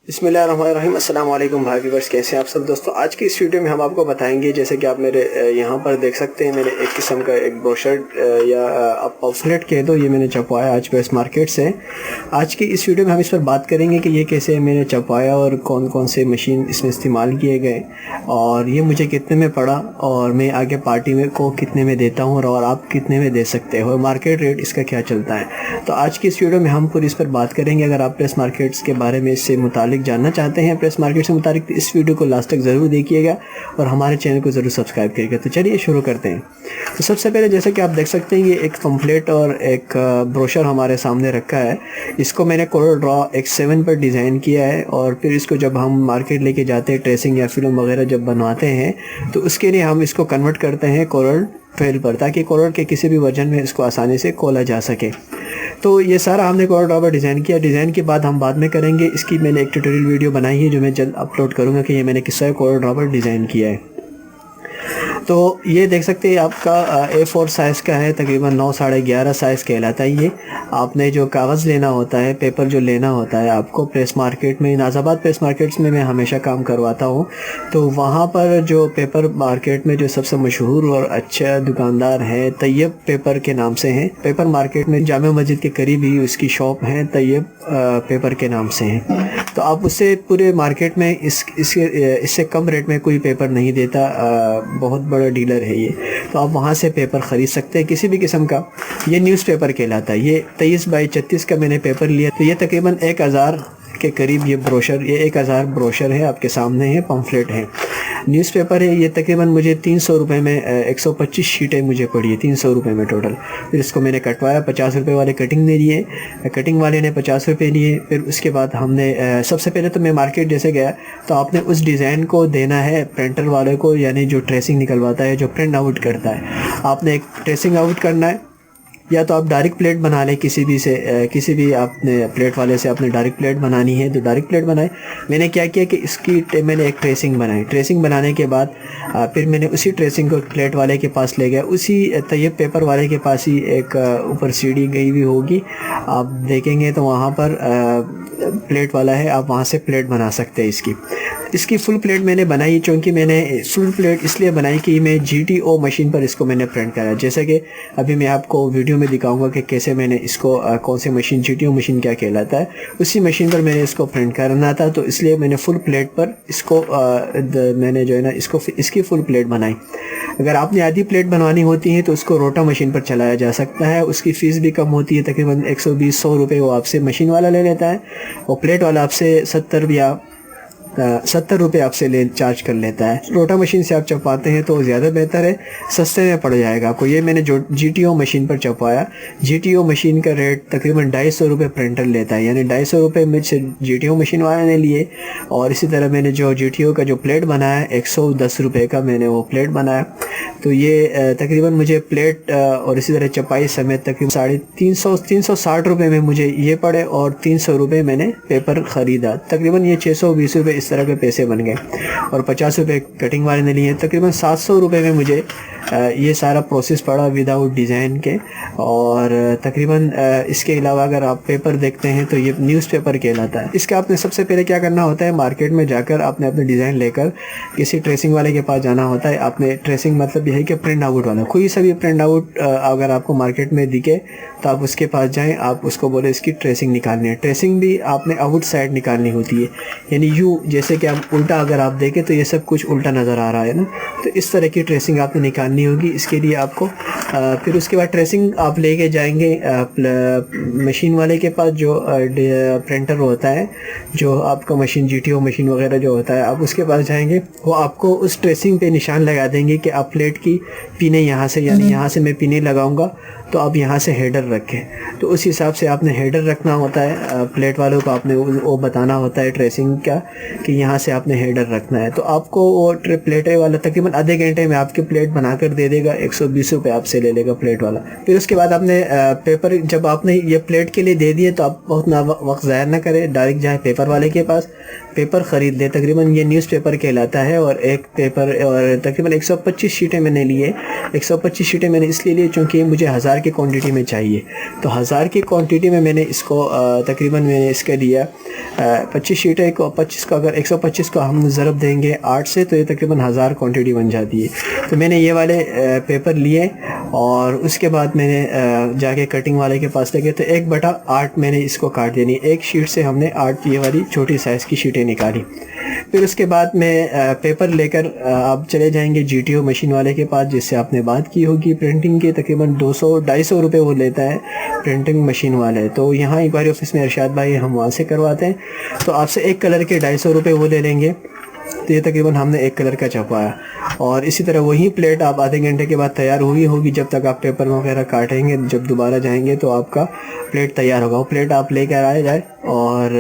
बिस्मिल्लाहिर्रहमानिर्रहीम। अस्सलाम वालेकुम भाई व्यूअर्स, कैसे हैं आप सब दोस्तों। आज की इस वीडियो में हम आपको बताएंगे, जैसे कि आप मेरे यहाँ पर देख सकते हैं, मेरे एक किस्म का एक ब्रोशर या आप पम्फलेट कह दो, ये मैंने छपवाया आज प्रेस मार्केट से। आज की इस वीडियो में हम इस पर बात करेंगे कि ये कैसे मैंने छपवाया और कौन कौन से मशीन इसमें इस्तेमाल किए गए और ये मुझे कितने में पड़ा और मैं आगे पार्टी में को कितने में देता हूँ और आप कितने में दे सकते हो, मार्केट रेट इसका क्या चलता है। तो आज की इस वीडियो में हम पूरी इस पर बात करेंगे। अगर आप प्रेस मार्केट्स के बारे में इससे मुतालिक जानना चाहते हैं, प्रेस मार्केट से मुतालिक, तो इस वीडियो को लास्ट तक ज़रूर देखिएगा और हमारे चैनल को ज़रूर सब्सक्राइब करिएगा। तो चलिए शुरू करते हैं। तो सबसे पहले जैसे कि आप देख सकते हैं, ये एक पम्फलेट और एक ब्रोशर हमारे सामने रखा है। इसको मैंने कोरल ड्रॉ X7 पर डिज़ाइन किया है और फिर इसको जब हम मार्केट लेके जाते हैं, ट्रेसिंग या फिल्म वगैरह जब बनवाते हैं, तो उसके लिए हम इसको कन्वर्ट करते हैं कोरल फेल पर, ताकि कोरल के किसी भी वर्जन में इसको आसानी से खोला जा सके। तो ये सारा हमने कोरल ड्रॉ पर डिज़ाइन किया। डिज़ाइन के बाद हम बाद में करेंगे, इसकी मैंने एक ट्यूटोरियल वीडियो बनाई है जो मैं जल्द अपलोड करूँगा कि ये मैंने किस तरह कोरल ड्रॉ पर डिज़ाइन किया है। तो ये देख सकते हैं आपका A4 साइज़ का है, तकरीबन 9 साढ़े 11 साइज़ कहलाता है ये। आपने जो कागज़ लेना होता है, पेपर जो लेना होता है आपको प्रेस मार्केट में, नाज़ाबाद प्रेस मार्केट्स में मैं हमेशा काम करवाता हूँ, तो वहाँ पर जो पेपर मार्केट में जो सबसे मशहूर और अच्छा दुकानदार है, तैयब पेपर के नाम से हैं। पेपर मार्केट में जामा मस्जिद के करीब ही उसकी शॉप है, तैयब पेपर के नाम से हैं। तो आप उससे पूरे मार्केट में इससे कम रेट में कोई पेपर नहीं देता, बहुत बड़ा डीलर है ये। तो आप वहाँ से पेपर ख़रीद सकते हैं किसी भी किस्म का। ये न्यूज़पेपर कहलाता है। ये 23 बाई 36 का मैंने पेपर लिया, तो ये तकरीबन 1000 के करीब ये ब्रोशर, ये 1000 ब्रोशर है, आपके सामने है, पम्फलेट है, न्यूज़पेपर है। ये तकरीबन मुझे 300 रुपये में 125 शीटें मुझे पड़ी है, 300 रुपये में टोटल। फिर इसको मैंने कटवाया, 50 रुपये वाले कटिंग ने लिए, कटिंग वाले ने 50 रुपये लिए। फिर उसके बाद हमने सबसे पहले तो मैं मार्केट जैसे गया, तो आपने उस डिज़ाइन को देना है प्रिंटर वाले को, यानी जो ट्रेसिंग निकलवाता है, जो प्रिंट आउट करता है। आपने एक ट्रेसिंग आउट करना है, या तो आप डायरेक्ट प्लेट बना लें किसी भी आपने प्लेट वाले से आपने डायरेक्ट प्लेट बनानी है तो डायरेक्ट प्लेट बनाए। मैंने क्या किया कि इसकी मैंने एक ट्रेसिंग बनाई। ट्रेसिंग बनाने के बाद फिर मैंने उसी ट्रेसिंग को प्लेट वाले के पास ले गया। उसी तैयब पेपर वाले के पास ही एक ऊपर सीढ़ी गई हुई होगी, आप देखेंगे तो वहाँ पर प्लेट वाला है, आप वहाँ से प्लेट बना सकते हैं। इसकी फुल प्लेट मैंने बनाई, क्योंकि मैंने फुल प्लेट इसलिए बनाई कि मैं GTO मशीन पर इसको मैंने प्रिंट करा। जैसे कि अभी मैं आपको वीडियो में दिखाऊंगा कि कैसे मैंने इसको कौन सी मशीन, GTO मशीन क्या कहलाता है, उसी मशीन पर मैंने इसको प्रिंट करना था। तो इसलिए मैंने फुल प्लेट पर इसको मैंने जो है ना इसकी फुल प्लेट बनाई। अगर आपने आधी प्लेट बनवानी होती है तो उसको रोटा मशीन पर चलाया जा सकता है। उसकी फ़ीस भी कम होती है, तकरीबन 120-100 रुपये वो आपसे मशीन वाला ले लेता है, और प्लेट वाला आपसे 70 रुपये आपसे चार्ज कर लेता है। रोटा मशीन से आप छपवाते हैं तो ज़्यादा बेहतर है, सस्ते में पड़ जाएगा आपको। ये मैंने जो GTO मशीन पर छपवाया, GTO मशीन का रेट तकरीबन 250 रुपये प्रिंटर लेता है, यानी 250 रुपये मुझसे GTO मशीन वाले ने लिए। और इसी तरह मैंने जो GTO का जो प्लेट बनाया, 110 रुपये का मैंने वो प्लेट बनाया। तो ये तकरीबन मुझे प्लेट और इसी तरह छपाई समेत तकरीबन 360 रुपये में मुझे ये पड़े, और 300 रुपये मैंने पेपर ख़रीदा। तकरीबन ये 620 रुपये इस तरह के पैसे बन गए, और 50 रुपये कटिंग वाले ने लिए। तकरीबन 700 रुपये में मुझे ये सारा प्रोसेस पड़ा विदाउट डिज़ाइन के। और तकरीबन इसके अलावा अगर आप पेपर देखते हैं तो ये न्यूज़पेपर कहलाता है। इसका आपने सबसे पहले क्या करना होता है, मार्केट में जाकर आपने अपने डिज़ाइन लेकर किसी ट्रेसिंग वाले के पास जाना होता है। आपने ट्रेसिंग मतलब यह है कि प्रिंट आउट वाला, कोई सा भी प्रिंट आउट अगर आपको मार्केट में दिखे तो आप उसके पास जाएँ, आप उसको बोले इसकी ट्रेसिंग निकालनी है। ट्रेसिंग भी आपने आउट साइड निकालनी होती है, यानी यूँ, जैसे कि आप उल्टा अगर आप देखें तो ये सब कुछ उल्टा नज़र आ रहा है ना, तो इस तरह की ट्रेसिंग आपने निकालनी होगी। इसके लिए आपको फिर उसके बाद ट्रेसिंग आप लेके जाएंगे मशीन वाले के पास, जो प्रिंटर होता है, जो आपका मशीन GTO मशीन वगैरह जो होता है, आप उसके पास जाएंगे, वो आपको उस ट्रेसिंग पे निशान लगा देंगे कि आप प्लेट की पीने यहाँ से, यानी यहाँ से मैं पीने लगाऊंगा तो आप यहाँ से हेडर रखें। तो उस हिसाब से आपने हेडर रखना होता है। प्लेट वालों को आपने वो बताना होता है ट्रेसिंग का कि यहाँ से आपने हेडर रखना है। तो आपको वो प्लेट वाला तकरीबन आधे घंटे में आपकी प्लेट बनाकर दे देगा, 120 रुपये आपसे ले लेगा प्लेट वाला। फिर उसके बाद आपने पेपर, जब आपने ये प्लेट के लिए दे दिए तो आप बहुत वक्त ज़ाया ना करें, डायरेक्ट जाए पेपर वाले के पास, पेपर ख़रीद ले। तकरीबन ये न्यूज़पेपर कहलाता है, और एक पेपर और तकरीबन 125 शीटें मैंने लिए। 125 शीटें मैंने इसलिए लिए क्योंकि मुझे 1000 1000 की क्वांटिटी में चाहिए। तो 1000 की क्वांटिटी में मैंने इसको तकरीबन मैंने इसके लिया 25 शीटें को 25 को अगर 125 को हम ज़रब देंगे 8 से तो ये तकरीबन 1000 क्वांटिटी बन जाती है। तो मैंने ये वाले पेपर लिए और उसके बाद मैंने जाके कटिंग वाले के पास लेके तो 1/8 मैंने इसको काट देनी। एक शीट से हमने 8 ये वाली छोटी साइज़ की शीटें निकाली। फिर उसके बाद मैं पेपर लेकर आप चले जाएंगे GTO मशीन वाले के पास जिससे आपने बात की होगी प्रिंटिंग के। तकरीबन 200-250 रुपये वो लेता है प्रिंटिंग मशीन वाले। तो यहाँ इंक्वायरी ऑफिस में इरशाद भाई हम वहाँ से करवाते हैं। तो आपसे एक कलर के 250 रुपये वो ले लेंगे। तो ये तकरीबन हमने एक कलर का छपवाया और इसी तरह वही प्लेट आप आधे घंटे के बाद तैयार हुई होगी। जब तक आप पेपर वगैरह काटेंगे जब दोबारा जाएंगे तो आपका प्लेट तैयार होगा। वो प्लेट आप लेकर आए जाए और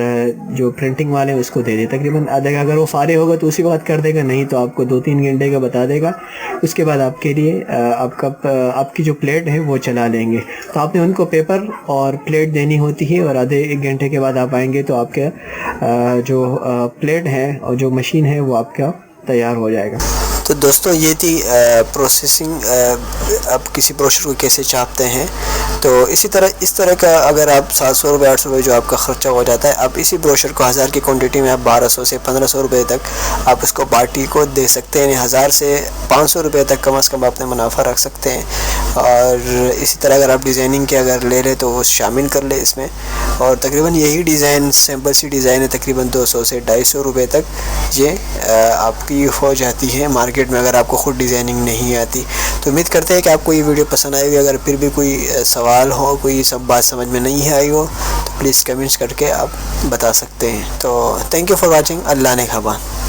जो प्रिंटिंग वाले हैं उसको दे दे। तकरीबन आधे अगर वो फारे होगा तो उसी वक्त कर देगा, नहीं तो आपको 2-3 घंटे का बता देगा। उसके बाद आपके लिए आपकी जो प्लेट है वो चला लेंगे। तो आपने उनको पेपर और प्लेट देनी होती है और आधे 1 घंटे के बाद आप आएंगे तो आपके जो प्लेट है और जो मशीन है वो आपका तैयार हो जाएगा। तो दोस्तों ये थी प्रोसेसिंग, आप किसी ब्रोशर को कैसे छापते हैं। तो इस तरह का अगर आप 700 रुपये 800 रुपये जो आपका ख़र्चा हो जाता है, आप इसी ब्रोशर को 1000 की क्वांटिटी में आप 1200 से 1500 रुपये तक आप उसको पार्टी को दे सकते हैं। 1000 से 500 रुपये तक कम से कम अपने मुनाफा रख सकते हैं। और इसी तरह अगर आप डिज़ाइनिंग के अगर ले लें तो वो शामिल कर ले इसमें। और तकरीबन यही डिज़ाइन सिंपल सी डिज़ाइन है, तकरीबन 200 से 250 रुपये तक ये आपकी हो जाती है मार्केट में अगर आपको ख़ुद डिज़ाइनिंग नहीं आती। तो उम्मीद करते हैं कि आपको ये वीडियो पसंद आएगी। अगर फिर भी कोई सवाल हो, कोई सब बात समझ में नहीं आई हो तो प्लीज़ कमेंट्स करके आप बता सकते हैं। तो थैंक यू फॉर वाचिंग। अल्लाह ने ख़बान।